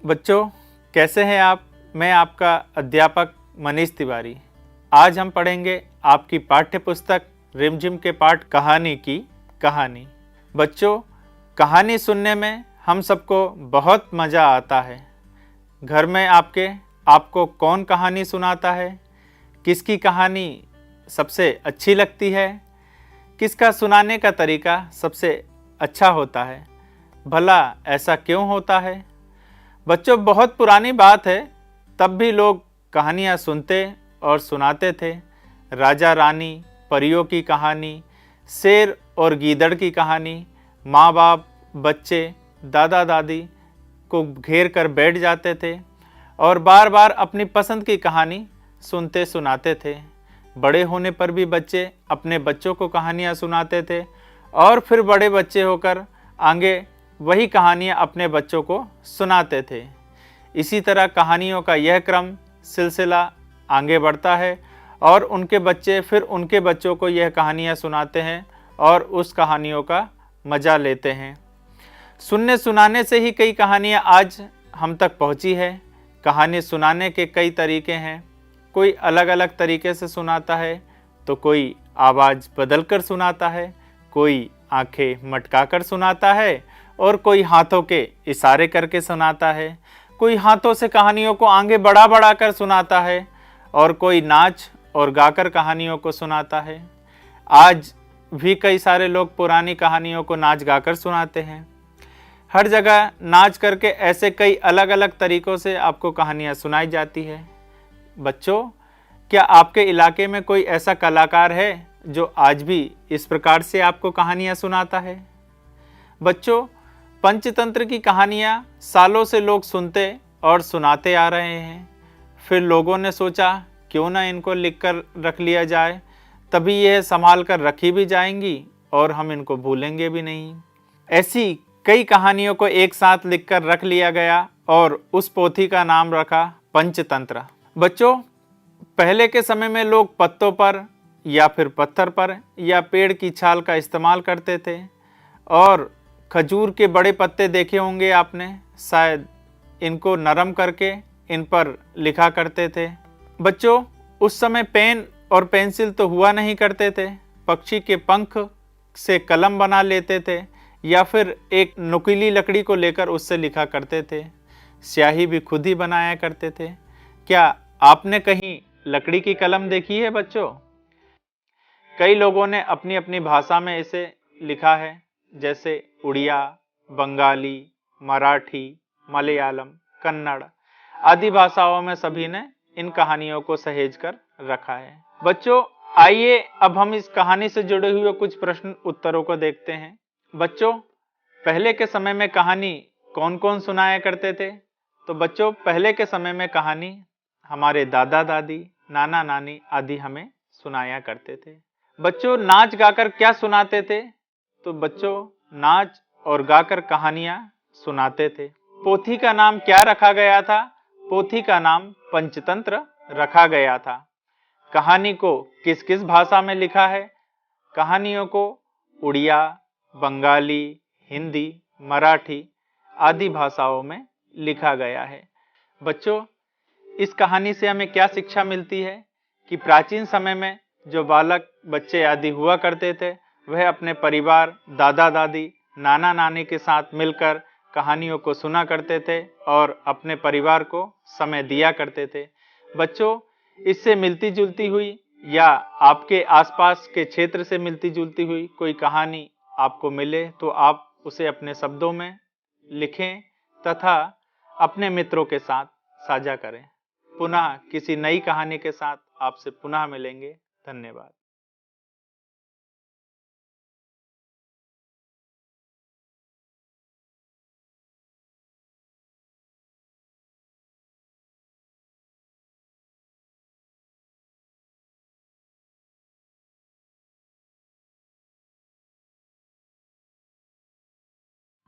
बच्चों, कैसे हैं आप? मैं आपका अध्यापक मनीष तिवारी। आज हम पढ़ेंगे आपकी पाठ्य पुस्तक रिमझिम के पाठ कहानी की कहानी। बच्चों, कहानी सुनने में हम सबको बहुत मज़ा आता है। घर में आपको कौन कहानी सुनाता है? किसकी कहानी सबसे अच्छी लगती है? किसका सुनाने का तरीका सबसे अच्छा होता है? भला ऐसा क्यों होता है? बच्चों, बहुत पुरानी बात है, तब भी लोग कहानियाँ सुनते और सुनाते थे। राजा रानी, परियों की कहानी, शेर और गीदड़ की कहानी, माँ बाप, बच्चे, दादा दादी को घेर कर बैठ जाते थे और बार बार अपनी पसंद की कहानी सुनते सुनाते थे। बड़े होने पर भी बच्चे अपने बच्चों को कहानियाँ सुनाते थे और फिर बड़े बच्चे होकर आगे वही कहानियाँ अपने बच्चों को सुनाते थे। इसी तरह कहानियों का यह क्रम सिलसिला आगे बढ़ता है और उनके बच्चे फिर उनके बच्चों को यह कहानियाँ सुनाते हैं और उस कहानियों का मज़ा लेते हैं। सुनने सुनाने से ही कई कहानियाँ आज हम तक पहुँची है। कहानी सुनाने के कई तरीके हैं। कोई अलग अलग तरीके से सुनाता है, तो कोई आवाज़ बदल कर सुनाता है, कोई आंखें मटका कर सुनाता है और कोई हाथों के इशारे करके सुनाता है, कोई हाथों से कहानियों को आगे बढ़ा बढ़ा कर सुनाता है और कोई नाच और गाकर कहानियों को सुनाता है। आज भी कई सारे लोग पुरानी कहानियों को नाच गाकर सुनाते हैं। हर जगह नाच करके ऐसे कई अलग अलग तरीक़ों से आपको कहानियाँ सुनाई जाती है। बच्चों, क्या आपके इलाके में कोई ऐसा कलाकार है जो आज भी इस प्रकार से आपको कहानियाँ सुनाता है? बच्चों, पंचतंत्र की कहानियाँ सालों से लोग सुनते और सुनाते आ रहे हैं। फिर लोगों ने सोचा क्यों ना इनको लिखकर रख लिया जाए, तभी यह संभाल कर रखी भी जाएंगी और हम इनको भूलेंगे भी नहीं। ऐसी कई कहानियों को एक साथ लिखकर रख लिया गया और उस पोथी का नाम रखा पंचतंत्र। बच्चों, पहले के समय में लोग पत्तों पर या फिर पत्थर पर या पेड़ की छाल का इस्तेमाल करते थे और खजूर के बड़े पत्ते देखे होंगे आपने, शायद इनको नरम करके इन पर लिखा करते थे। बच्चों, उस समय पेन और पेंसिल तो हुआ नहीं करते थे। पक्षी के पंख से कलम बना लेते थे या फिर एक नुकीली लकड़ी को लेकर उससे लिखा करते थे। स्याही भी खुद ही बनाया करते थे। क्या आपने कहीं लकड़ी की कलम देखी है बच्चों? कई लोगों ने अपनी अपनी भाषा में इसे लिखा है, जैसे उड़िया, बंगाली, मराठी, मलयालम, कन्नड़ आदि भाषाओं में सभी ने इन कहानियों को सहेज कर रखा है। बच्चों, आइए अब हम इस कहानी से जुड़े हुए कुछ प्रश्न उत्तरों को देखते हैं। बच्चों, पहले के समय में कहानी कौन कौन सुनाया करते थे? तो बच्चों, पहले के समय में कहानी हमारे दादा दादी, नाना नानी आदि हमें सुनाया करते थे। बच्चों, नाच गाकर क्या सुनाते थे? तो बच्चों, नाच और गाकर कहानियां सुनाते थे। पोथी का नाम क्या रखा गया था? पोथी का नाम पंचतंत्र रखा गया था। कहानी को किस किस भाषा में लिखा है? कहानियों को उड़िया, बंगाली, हिंदी, मराठी आदि भाषाओं में लिखा गया है। बच्चों, इस कहानी से हमें क्या शिक्षा मिलती है कि प्राचीन समय में जो बालक, बच्चे आदि हुआ करते थे, वह अपने परिवार, दादा दादी, नाना नानी के साथ मिलकर कहानियों को सुना करते थे और अपने परिवार को समय दिया करते थे। बच्चों, इससे मिलती जुलती हुई या आपके आसपास के क्षेत्र से मिलती जुलती हुई कोई कहानी आपको मिले तो आप उसे अपने शब्दों में लिखें तथा अपने मित्रों के साथ साझा करें। पुनः किसी नई कहानी के साथ आपसे पुनः मिलेंगे। धन्यवाद।